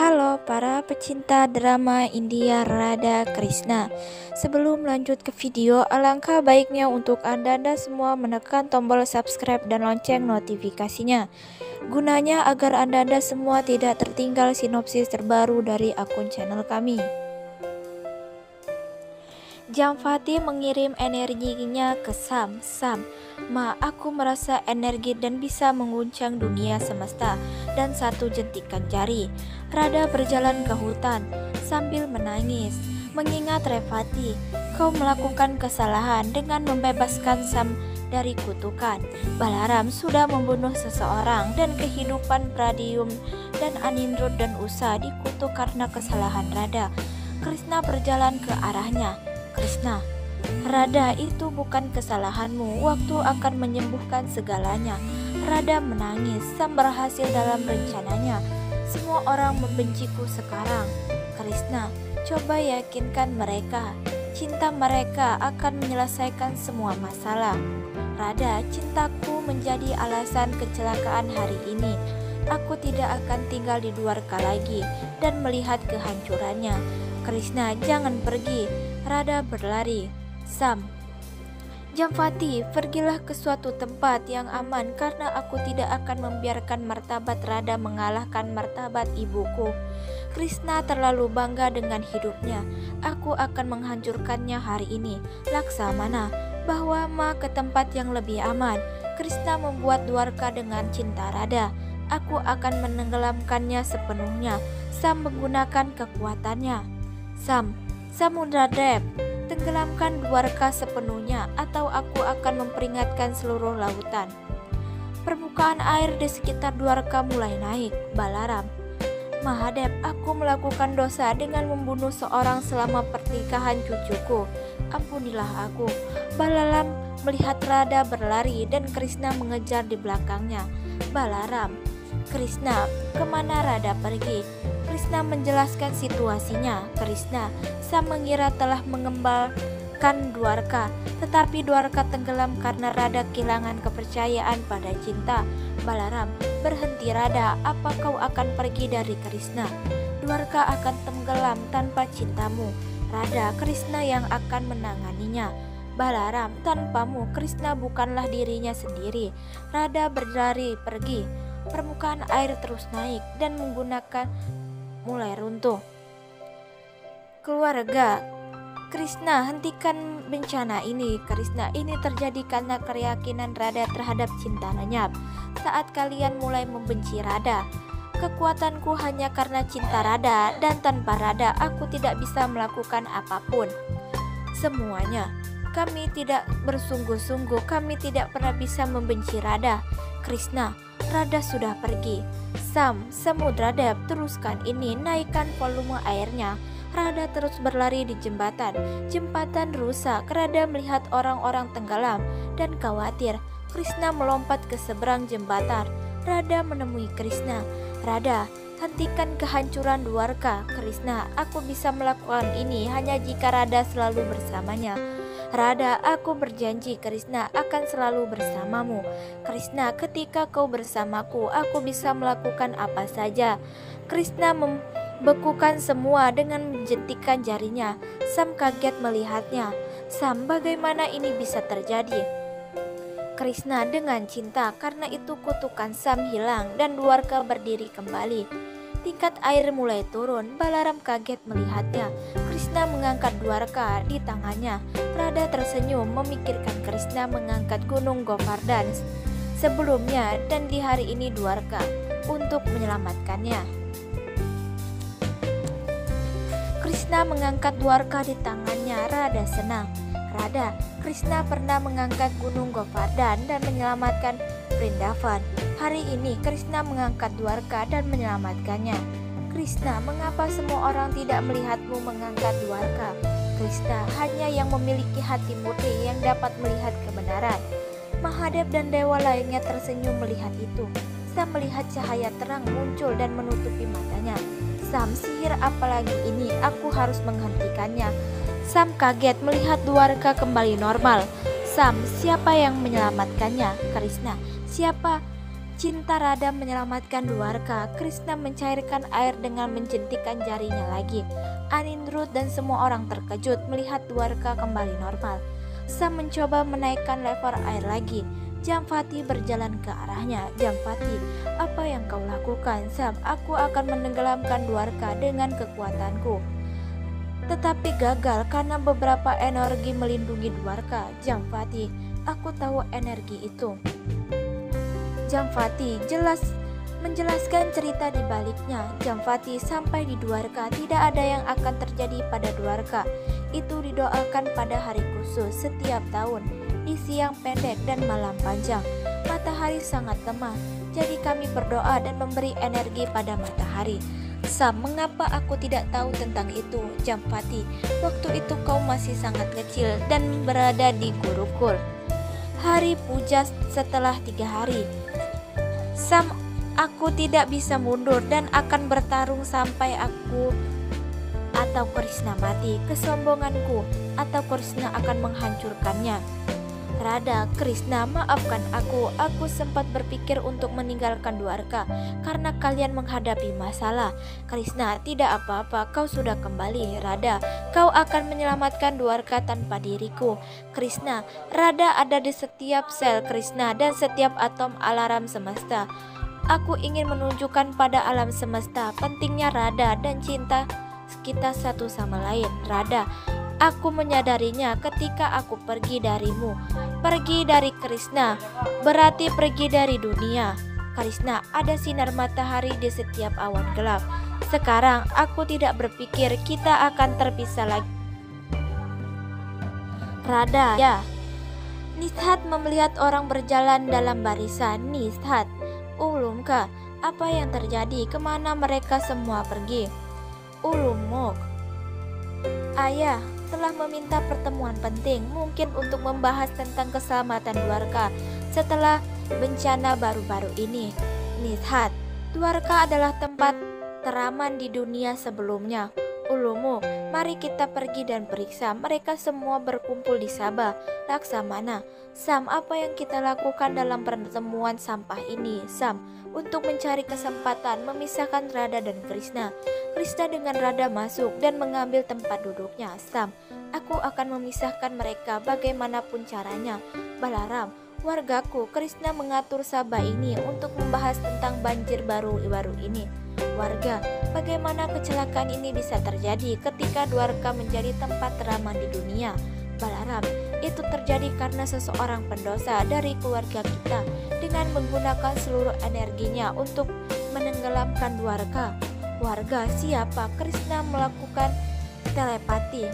Halo para pecinta drama India Radha Krishna. Sebelum lanjut ke video, alangkah baiknya untuk Anda semua menekan tombol subscribe dan lonceng notifikasinya. Gunanya agar Anda semua tidak tertinggal sinopsis terbaru dari akun channel kami. Jamvati mengirim energinya ke Sam. Ma, aku merasa energi dan bisa mengguncang dunia semesta dan satu jentikan jari. Radha berjalan ke hutan sambil menangis, mengingat Revati. Kau melakukan kesalahan dengan membebaskan Sam dari kutukan. Balaram sudah membunuh seseorang dan kehidupan Pradyum dan Anindra dan Usha dikutuk karena kesalahan Radha. Krishna berjalan ke arahnya. Krishna, Radha, itu bukan kesalahanmu. Waktu akan menyembuhkan segalanya. Radha menangis. Sam berhasil dalam rencananya. Semua orang membenciku sekarang. Krishna, coba yakinkan mereka. Cinta mereka akan menyelesaikan semua masalah. Radha, cintaku menjadi alasan kecelakaan hari ini. Aku tidak akan tinggal di Dwarka lagi dan melihat kehancurannya. Krishna, jangan pergi. Radha berlari. Sam, Jamvati, pergilah ke suatu tempat yang aman karena aku tidak akan membiarkan martabat Radha mengalahkan martabat ibuku. Krishna terlalu bangga dengan hidupnya. Aku akan menghancurkannya hari ini. Laksamana, bawa Ma ke tempat yang lebih aman. Krishna membuat Dwarka dengan cinta Radha. Aku akan menenggelamkannya sepenuhnya. Sam menggunakan kekuatannya. Samudradev, tenggelamkan Dwarka sepenuhnya atau aku akan memperingatkan seluruh lautan. Permukaan air di sekitar Dwarka mulai naik. Balaram, Mahadev, aku melakukan dosa dengan membunuh seorang selama pernikahan cucuku. Ampunilah aku. Balaram melihat Radha berlari dan Krishna mengejar di belakangnya. Balaram, Krishna, kemana Radha pergi? Krishna menjelaskan situasinya. Krishna, Sam mengira telah mengembalikan Dwarka, tetapi Dwarka tenggelam karena Radha kehilangan kepercayaan pada cinta. Balaram, berhenti Radha, apa kau akan pergi dari Krishna? Dwarka akan tenggelam tanpa cintamu. Radha, Krishna yang akan menanganinya. Balaram, tanpamu Krishna bukanlah dirinya sendiri. Radha berlari pergi. Permukaan air terus naik dan menggunakan mulai runtuh. Keluarga Krishna, hentikan bencana ini. Krishna, ini terjadi karena keyakinan Radha terhadap cinta lenyap. Saat kalian mulai membenci Radha, kekuatanku hanya karena cinta Radha, dan tanpa Radha aku tidak bisa melakukan apapun. Semuanya, kami tidak bersungguh-sungguh, kami tidak pernah bisa membenci Radha. Krishna, Radha sudah pergi. Sam, Samudradev, teruskan ini, naikkan volume airnya. Radha terus berlari di jembatan. Jembatan rusak. Radha melihat orang-orang tenggelam dan khawatir. Krishna melompat ke seberang jembatan. Radha menemui Krishna. Radha, hentikan kehancuran Dwarka. Krishna, aku bisa melakukan ini hanya jika Radha selalu bersamanya. Radha, aku berjanji Krishna akan selalu bersamamu. Krishna, ketika kau bersamaku, aku bisa melakukan apa saja. Krishna membekukan semua dengan menjentikan jarinya. Sam kaget melihatnya. Sam, bagaimana ini bisa terjadi? Krishna, dengan cinta, karena itu kutukan Sam hilang dan Dwarka berdiri kembali. Tingkat air mulai turun. Balaram kaget melihatnya. Krishna mengangkat Dwarka di tangannya. Radha tersenyum memikirkan Krishna mengangkat gunung Govardhan sebelumnya dan di hari ini Dwarka untuk menyelamatkannya. Krishna mengangkat Dwarka di tangannya. Radha senang. Radha, Krishna pernah mengangkat gunung Govardhan dan menyelamatkan Vrindavan. Hari ini Krishna mengangkat Dwarka dan menyelamatkannya. Krishna, mengapa semua orang tidak melihatmu mengangkat Dwarka? Krishna, hanya yang memiliki hati murni yang dapat melihat kebenaran. Mahadev dan dewa lainnya tersenyum melihat itu. Sam melihat cahaya terang muncul dan menutupi matanya. Sam, sihir apalagi ini? Aku harus menghentikannya. Sam kaget melihat Dwarka kembali normal. Sam, siapa yang menyelamatkannya? Krishna, siapa? Cinta Radha menyelamatkan Dwarka. Krishna mencairkan air dengan menjentikan jarinya lagi. Anirudh dan semua orang terkejut melihat Dwarka kembali normal. Sam mencoba menaikkan level air lagi. Jamvati berjalan ke arahnya. Jamvati, apa yang kau lakukan? Sam, aku akan menenggelamkan Dwarka dengan kekuatanku. Tetapi gagal karena beberapa energi melindungi Dwarka. Jamvati, aku tahu energi itu. Jamvati menjelaskan cerita di baliknya. Jamvati, sampai di Dwarka tidak ada yang akan terjadi pada Dwarka. Itu didoakan pada hari khusus setiap tahun, di siang pendek dan malam panjang. Matahari sangat lemah, jadi kami berdoa dan memberi energi pada matahari. Sam, mengapa aku tidak tahu tentang itu? Jamvati, waktu itu kau masih sangat kecil dan berada di Gurukul. Hari puja setelah 3 hari. Sam, aku tidak bisa mundur dan akan bertarung sampai aku atau Krishna mati. Kesombonganku atau Krishna akan menghancurkannya. Radha, Krishna, maafkan aku. Aku sempat berpikir untuk meninggalkan Dwarka karena kalian menghadapi masalah. Krishna, tidak apa-apa, kau sudah kembali. Radha, kau akan menyelamatkan Dwarka tanpa diriku. Krishna, Radha ada di setiap sel Krishna dan setiap atom alarm semesta. Aku ingin menunjukkan pada alam semesta pentingnya Radha dan cinta kita satu sama lain. Radha, aku menyadarinya ketika aku pergi darimu. Pergi dari Krishna berarti pergi dari dunia. Krishna, ada sinar matahari di setiap awan gelap. Sekarang aku tidak berpikir kita akan terpisah lagi. Radha, ya. Nisthat melihat orang berjalan dalam barisan. Nisthat, Ulumka, apa yang terjadi? Kemana mereka semua pergi? Ulumok, ayah telah meminta pertemuan penting, mungkin untuk membahas tentang keselamatan Dwarka setelah bencana baru-baru ini. Nisthat, Dwarka adalah tempat teraman di dunia sebelumnya. Ulumu, mari kita pergi dan periksa. Mereka semua berkumpul di Sabha, Laksamana. Sam, apa yang kita lakukan dalam pertemuan sampah ini? Sam, untuk mencari kesempatan memisahkan Radha dan Krishna. Krishna dengan Radha masuk dan mengambil tempat duduknya. Sam, aku akan memisahkan mereka bagaimanapun caranya. Balaram, wargaku, Krishna mengatur Sabha ini untuk membahas tentang banjir baru-baru ini. Warga, bagaimana kecelakaan ini bisa terjadi ketika Dwarka menjadi tempat teraman di dunia? Balaram, itu terjadi karena seseorang pendosa dari keluarga kita dengan menggunakan seluruh energinya untuk menenggelamkan Dwarka. Warga, siapa? Krishna melakukan telepati.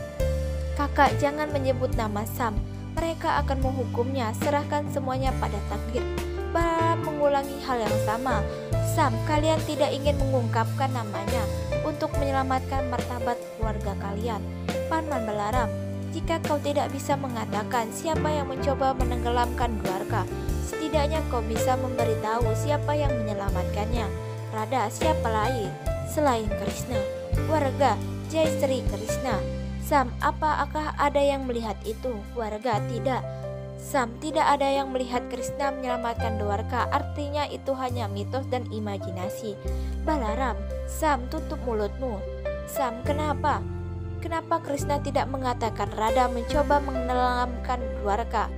Kakak, jangan menyebut nama Sam. Mereka akan menghukumnya. Serahkan semuanya pada takdir. Balaram mengulangi hal yang sama. Sam, kalian tidak ingin mengungkapkan namanya untuk menyelamatkan martabat keluarga kalian. Paman Balaram, jika kau tidak bisa mengatakan siapa yang mencoba menenggelamkan Dwarka, setidaknya kau bisa memberitahu siapa yang menyelamatkannya. Radha, siapa lain selain Krishna? Warga, Jai Sri Krishna. Sam, apakah ada yang melihat itu? Warga, tidak. Sam, tidak ada yang melihat Krishna menyelamatkan Dwarka, artinya itu hanya mitos dan imajinasi. Balaram, Sam, tutup mulutmu. Sam, kenapa? Kenapa Krishna tidak mengatakan Radha mencoba menenggelamkan Dwarka?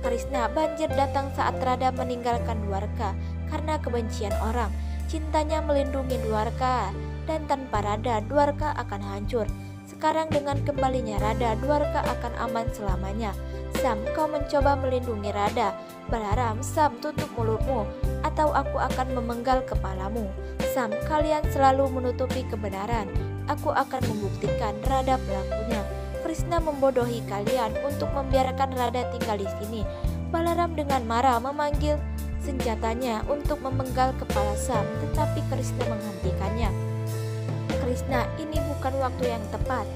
Krishna, banjir datang saat Radha meninggalkan Dwarka karena kebencian orang. Cintanya melindungi Dwarka dan tanpa Radha, Dwarka akan hancur. Sekarang dengan kembalinya Radha, Dwarka akan aman selamanya. Sam, kau mencoba melindungi Radha. Balaram, Sam, tutup mulutmu atau aku akan memenggal kepalamu. Sam, kalian selalu menutupi kebenaran. Aku akan membuktikan Radha pelakunya. Krishna membodohi kalian untuk membiarkan Radha tinggal di sini. Balaram dengan marah memanggil senjatanya untuk memenggal kepala Sam, tetapi Krishna menghentikannya. Krishna, ini bukan waktu yang tepat.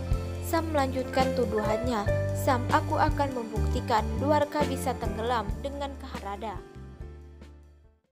Sam melanjutkan tuduhannya. Sam, aku akan membuktikan Dwarka bisa tenggelam dengan Radha.